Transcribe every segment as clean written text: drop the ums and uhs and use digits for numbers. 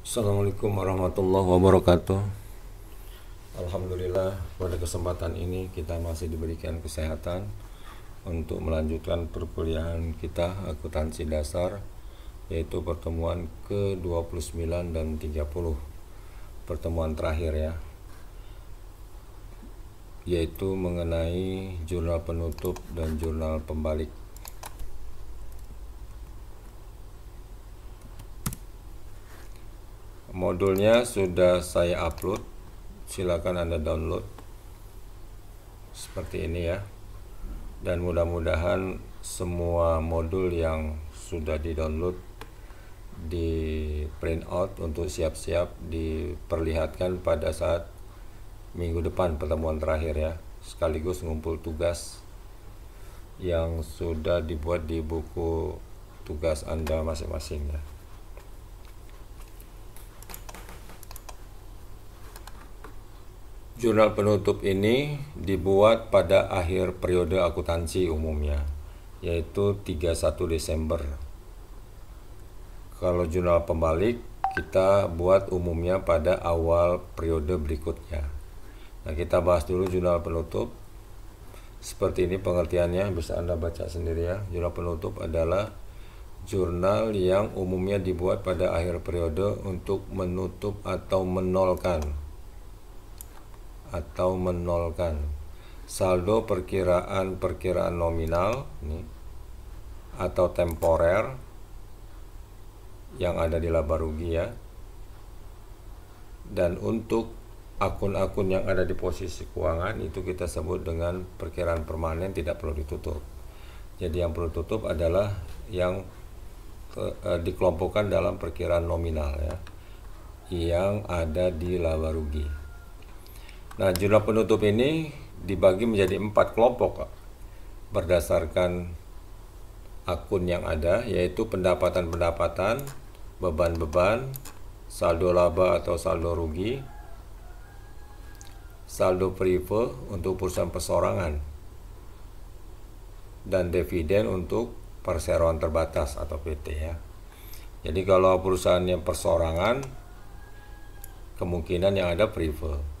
Assalamualaikum warahmatullahi wabarakatuh. Alhamdulillah, pada kesempatan ini kita masih diberikan kesehatan untuk melanjutkan perkuliahan kita akuntansi dasar, yaitu pertemuan ke-29 dan 30, pertemuan terakhir ya, yaitu mengenai jurnal penutup dan jurnal pembalik. Modulnya sudah saya upload, silakan Anda download seperti ini ya. Dan mudah-mudahan semua modul yang sudah di-download di print out untuk siap-siap diperlihatkan pada saat minggu depan pertemuan terakhir ya, sekaligus ngumpul tugas yang sudah dibuat di buku tugas Anda masing-masing ya. Jurnal penutup ini dibuat pada akhir periode akuntansi umumnya, yaitu 31 Desember. Kalau jurnal pembalik kita buat umumnya pada awal periode berikutnya. Nah, kita bahas dulu jurnal penutup. Seperti ini pengertiannya, bisa Anda baca sendiri ya. Jurnal penutup adalah jurnal yang umumnya dibuat pada akhir periode untuk menutup atau menolkan saldo perkiraan nominal ini, atau temporer yang ada di laba rugi ya. Dan untuk akun-akun yang ada di posisi keuangan itu kita sebut dengan perkiraan permanen, tidak perlu ditutup. Jadi yang perlu tutup adalah yang dikelompokkan dalam perkiraan nominal ya, yang ada di laba rugi. Nah, jurnal penutup ini dibagi menjadi 4 kelompok berdasarkan akun yang ada, yaitu pendapatan-pendapatan, beban-beban, saldo laba atau saldo rugi, saldo prive untuk perusahaan perseorangan, dan dividen untuk perseroan terbatas atau PT ya. Jadi kalau perusahaan yang perseorangan, kemungkinan yang ada prive.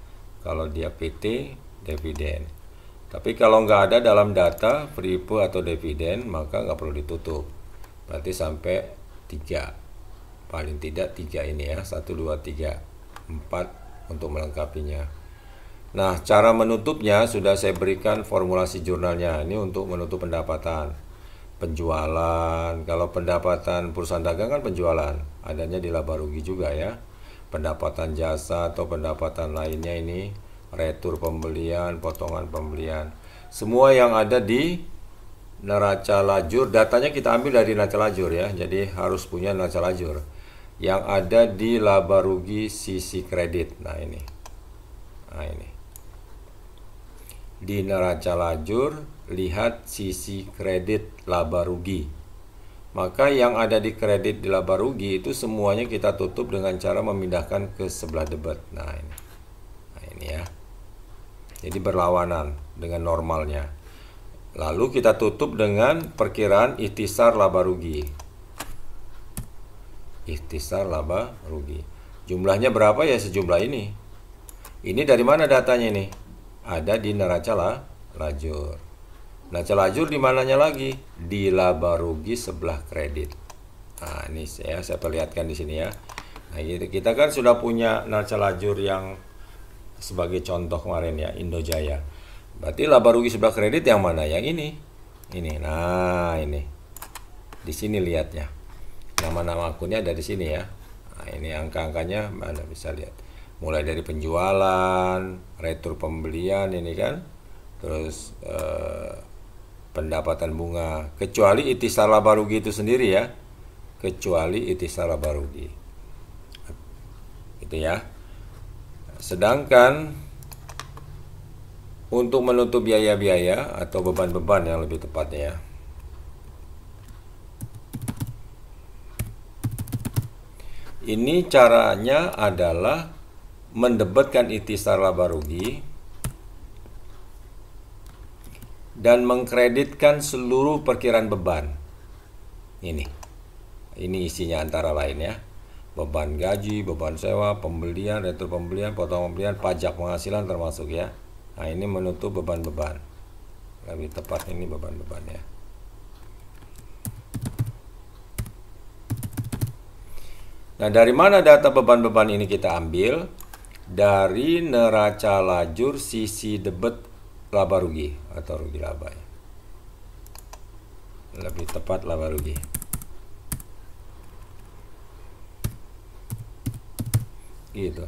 Kalau dia PT, dividen. Tapi kalau nggak ada dalam data prive atau dividen, maka nggak perlu ditutup. Berarti sampai 3. Paling tidak 3 ini ya, 1, 2, 3, 4 untuk melengkapinya. Nah, cara menutupnya sudah saya berikan formulasi jurnalnya. Ini untuk menutup pendapatan. Penjualan, kalau pendapatan perusahaan dagang kan penjualan, adanya di laba rugi juga ya. Pendapatan jasa atau pendapatan lainnya ini retur pembelian, potongan pembelian, semua yang ada di neraca lajur, datanya kita ambil dari neraca lajur ya, jadi harus punya neraca lajur yang ada di laba rugi sisi kredit. Nah ini di neraca lajur, lihat sisi kredit laba rugi. Maka yang ada di kredit di laba rugi itu semuanya kita tutup dengan cara memindahkan ke sebelah debit. Nah ini ya. Jadi berlawanan dengan normalnya. Lalu kita tutup dengan perkiraan ikhtisar laba rugi. Ikhtisar laba rugi. Jumlahnya berapa ya, sejumlah ini. Ini dari mana datanya ini? Ada di neraca lajur. Neraca lajur di mananya lagi? Di laba rugi sebelah kredit. Nah, ini saya perlihatkan di sini ya. Nah, kita kan sudah punya neraca lajur yang sebagai contoh kemarin ya, Indojaya. Berarti laba rugi sebelah kredit yang mana? Yang ini. Ini. Nah, ini. Di sini lihatnya. Nama-nama akunnya ada di sini ya. Nah, ini angka-angkanya mana bisa lihat. Mulai dari penjualan, retur pembelian ini kan. Terus pendapatan bunga, kecuali ikhtisar laba rugi itu sendiri ya, kecuali ikhtisar laba rugi itu ya. Sedangkan untuk menutup biaya-biaya atau beban-beban yang lebih tepatnya ya, ini caranya adalah mendebetkan ikhtisar laba rugi dan mengkreditkan seluruh perkiraan beban. Ini isinya antara lain ya. beban gaji, beban sewa, pembelian, retur pembelian, potong pembelian, pajak penghasilan termasuk ya. Nah, ini menutup beban-beban. Lebih tepat ini beban-beban ya. Nah, dari mana data beban-beban ini kita ambil? Dari neraca lajur sisi debit laba rugi atau rugi laba ya. Lebih tepat laba rugi. Gitu.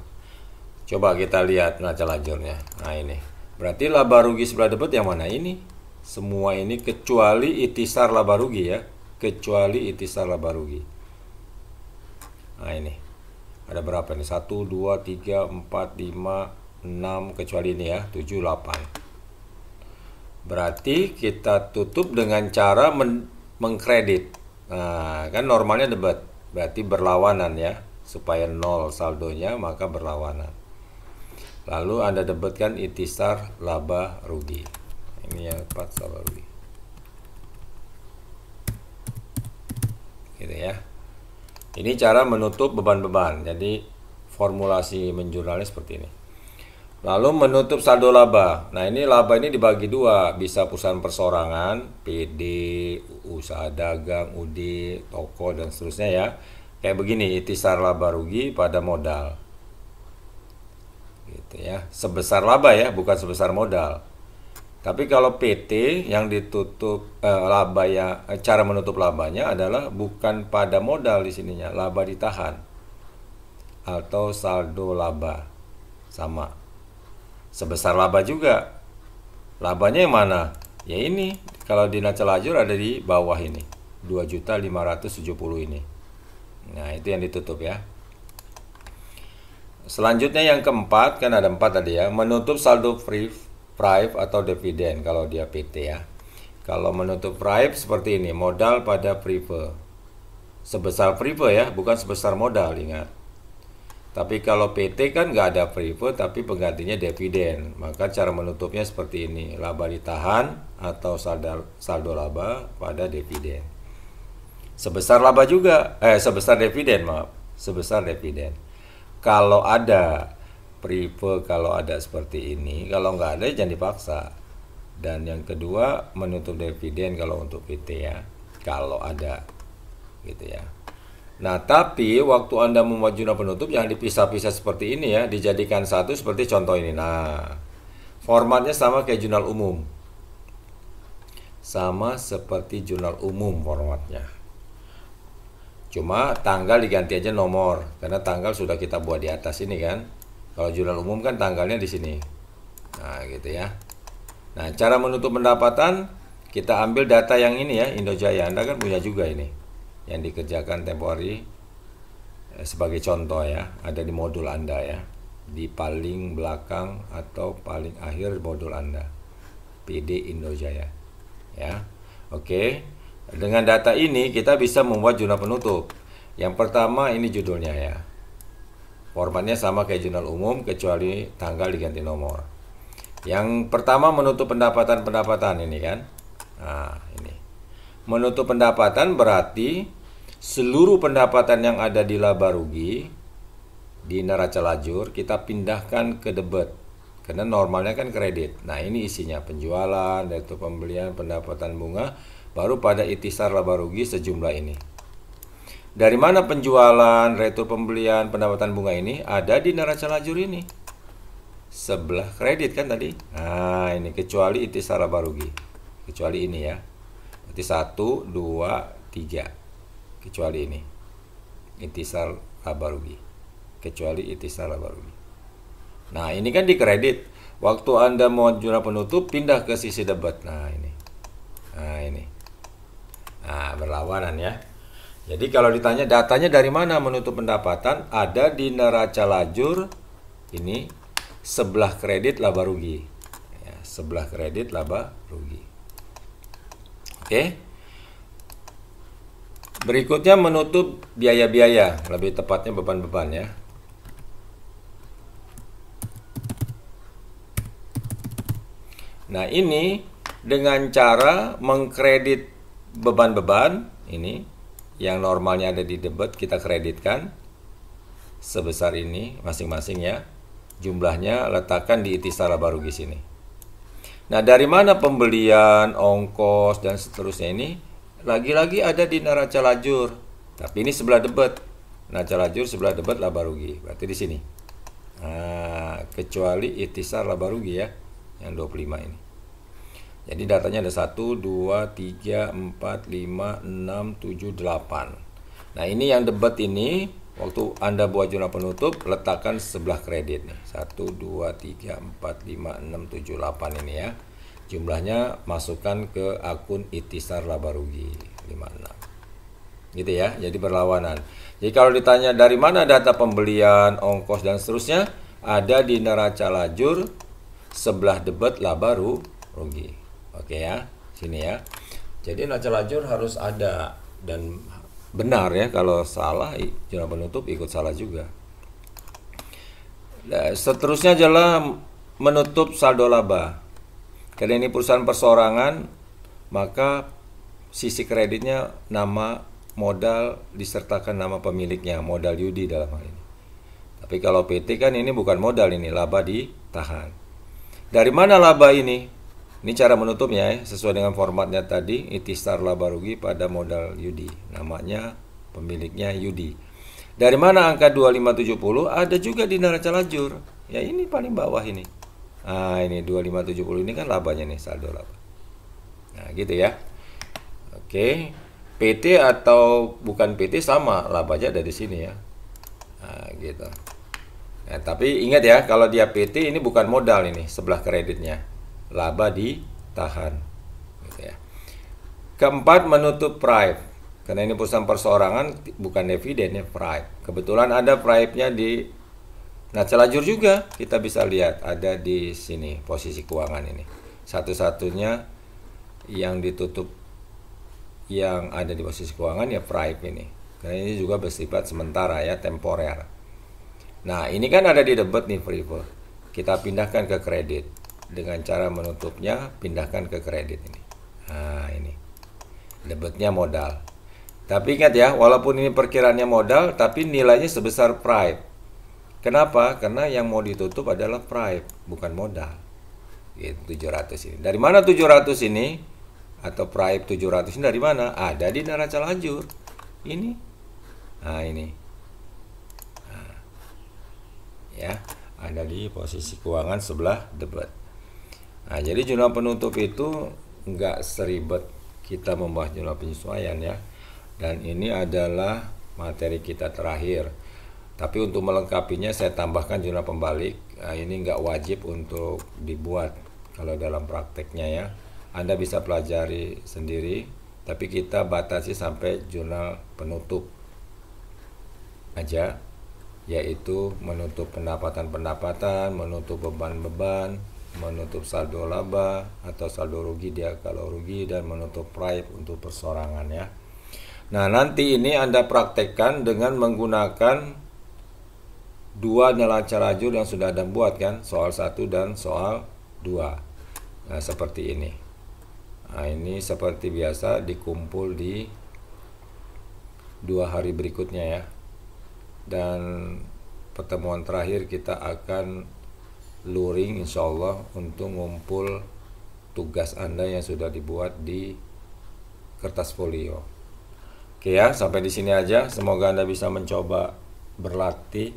Coba kita lihat neraca lajurnya. Nah, ini. Berarti laba rugi sebelah debit yang mana ini? Semua ini kecuali itisar laba rugi ya. Kecuali itisar laba rugi. Nah, ini. Ada berapa nih? 1, 2, 3, 4, 5, 6, kecuali ini ya, 7, 8. Berarti kita tutup dengan cara mengkredit. Nah, kan normalnya debit. Berarti berlawanan ya. Supaya 0 saldonya, maka berlawanan. Lalu Anda debitkan itisar laba rugi. Ini yang tepat laba rugi. Gitu ya. Ini cara menutup beban-beban. Jadi formulasi menjurnalnya seperti ini. Lalu menutup saldo laba. Nah, ini laba ini dibagi dua, bisa perusahaan persorangan, PD, usaha dagang, UD, toko dan seterusnya ya. Kayak begini, itisar laba rugi pada modal. Gitu ya. Sebesar laba ya, bukan sebesar modal. Tapi kalau PT yang ditutup laba ya, cara menutup labanya adalah bukan pada modal di sininya, laba ditahan atau saldo laba sama. Sebesar laba juga. Labanya yang mana? Ya ini, kalau di neraca lajur ada di bawah ini, 2.570 ini. Nah, itu yang ditutup ya. Selanjutnya yang keempat, kan ada 4 tadi ya, menutup saldo prive atau dividen kalau dia PT ya. Kalau menutup prive seperti ini, modal pada prive. Sebesar prive ya, bukan sebesar modal, ingat. Tapi kalau PT kan nggak ada prive, tapi penggantinya dividen. Maka cara menutupnya seperti ini, laba ditahan atau saldo laba pada dividen. Sebesar laba juga, sebesar dividen maaf, sebesar dividen. Kalau ada prive, kalau ada seperti ini, kalau nggak ada jangan dipaksa. Dan yang kedua menutup dividen kalau untuk PT ya, kalau ada gitu ya. Nah, tapi waktu Anda membuat jurnal penutup jangan dipisah-pisah seperti ini ya, dijadikan satu seperti contoh ini. Nah, formatnya sama kayak jurnal umum, sama seperti jurnal umum formatnya. Cuma tanggal diganti aja nomor, karena tanggal sudah kita buat di atas ini kan. Kalau jurnal umum kan tanggalnya di sini. Nah, gitu ya. Nah, cara menutup pendapatan kita ambil data yang ini ya, Indojaya. Anda kan punya juga ini yang dikerjakan tempo hari sebagai contoh ya, ada di modul Anda ya, di paling belakang atau paling akhir modul Anda, PD Indojaya ya. Oke, dengan data ini kita bisa membuat jurnal penutup. Yang pertama ini judulnya ya, formatnya sama kayak jurnal umum kecuali tanggal diganti nomor. Yang pertama menutup pendapatan ini kan. Nah, ini menutup pendapatan berarti seluruh pendapatan yang ada di laba rugi di neraca lajur kita pindahkan ke debit, karena normalnya kan kredit. Nah, ini isinya penjualan, retur pembelian, pendapatan bunga, baru pada itisar laba rugi sejumlah ini. Dari mana penjualan, retur pembelian, pendapatan bunga ini? Ada di neraca lajur ini, sebelah kredit kan tadi. Nah, ini kecuali itisar laba rugi, kecuali ini ya. Berarti 1, 2, 3. Kecuali ini, itisar laba rugi, kecuali itisar laba rugi. Nah, ini kan di kredit. Waktu Anda mau jurnal penutup pindah ke sisi debit. Nah, ini. Nah, ini. Nah, berlawanan ya. Jadi kalau ditanya datanya dari mana menutup pendapatan, ada di neraca lajur ini sebelah kredit laba rugi. Ya, sebelah kredit laba rugi. Oke. Berikutnya menutup biaya-biaya, lebih tepatnya beban-beban ya. Nah, ini dengan cara mengkredit beban-beban ini yang normalnya ada di debit kita kreditkan sebesar ini masing-masing ya. Jumlahnya letakkan di itisar laba rugi sini. Nah, dari mana pembelian, ongkos dan seterusnya ini? Lagi-lagi ada di neraca lajur. Tapi ini sebelah debet. Neraca lajur sebelah debet laba rugi. Berarti di sini. Nah, kecuali itisar laba rugi ya, yang 25 ini. Jadi datanya ada 1, 2, 3, 4, 5, 6, 7, 8. Nah, ini yang debat ini, waktu Anda buat jurnal penutup, letakkan sebelah kredit nih. 1, 2, 3, 4, 5, 6, 7, 8 ini ya. Jumlahnya masukkan ke akun itisar laba rugi 56. Gitu ya, jadi berlawanan. Jadi kalau ditanya dari mana data pembelian, ongkos dan seterusnya, ada di neraca lajur sebelah debet laba rugi. Oke ya, sini ya. Jadi neraca lajur harus ada dan benar ya. Kalau salah, jurnal penutup ikut salah juga. Nah, seterusnya adalah menutup saldo laba. Karena ini perusahaan perseorangan, maka sisi kreditnya nama modal disertakan nama pemiliknya, modal Yudi dalam hal ini. Tapi kalau PT kan ini bukan modal, ini laba ditahan. Dari mana laba ini? Ini cara menutupnya ya, sesuai dengan formatnya tadi, itisar laba rugi pada modal Yudi. Namanya pemiliknya Yudi. Dari mana angka 2570? Ada juga di neraca lajur. Ya ini paling bawah ini. Nah ini 2570 ini kan labanya nih, saldo laba. Nah gitu ya. Oke. PT atau bukan PT sama, labanya ada di sini ya. Nah gitu. Nah, tapi ingat ya, kalau dia PT ini bukan modal ini, sebelah kreditnya. Laba ditahan gitu ya. Keempat, menutup prive. Karena ini perusahaan perseorangan, bukan dividen ya, prive. Kebetulan ada prive-nya di neraca lajur juga. Kita bisa lihat ada di sini posisi keuangan ini. Satu-satunya yang ditutup yang ada di posisi keuangan ya prive ini. Karena ini juga bersifat sementara ya, temporer. Nah, ini kan ada di debit nih prive. Kita pindahkan ke kredit. Dengan cara menutupnya, pindahkan ke kredit ini. Nah ini debitnya modal. Tapi ingat ya, walaupun ini perkiraannya modal, tapi nilainya sebesar prive. Kenapa? Karena yang mau ditutup adalah prive, bukan modal. Gitu, 700 ini. Dari mana 700 ini? Atau prive 700 ini dari mana? Ada di neraca lajur. Ini. Nah ini. Nah, ya, ada di posisi keuangan sebelah debit. Nah, jadi jurnal penutup itu nggak seribet kita membahas jurnal penyesuaian ya. Dan ini adalah materi kita terakhir. Tapi untuk melengkapinya saya tambahkan jurnal pembalik. Nah, ini nggak wajib untuk dibuat kalau dalam prakteknya ya. Anda bisa pelajari sendiri, tapi kita batasi sampai jurnal penutup aja, yaitu menutup pendapatan-pendapatan, menutup beban-beban, menutup saldo laba atau saldo rugi dia kalau rugi, dan menutup prive untuk perseorangan ya. Nah nanti ini Anda praktekkan dengan menggunakan dua neraca lajur yang sudah Anda buat kan, soal 1 dan soal 2. Nah seperti ini. Nah ini seperti biasa dikumpul di 2 hari berikutnya ya. Dan pertemuan terakhir kita akan luring insya Allah untuk ngumpul tugas Anda yang sudah dibuat di kertas folio. Oke ya, sampai di sini aja. Semoga Anda bisa mencoba berlatih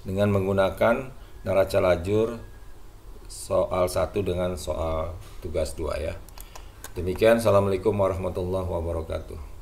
dengan menggunakan neraca lajur soal 1 dengan soal tugas 2 ya. Demikian, assalamualaikum warahmatullahi wabarakatuh.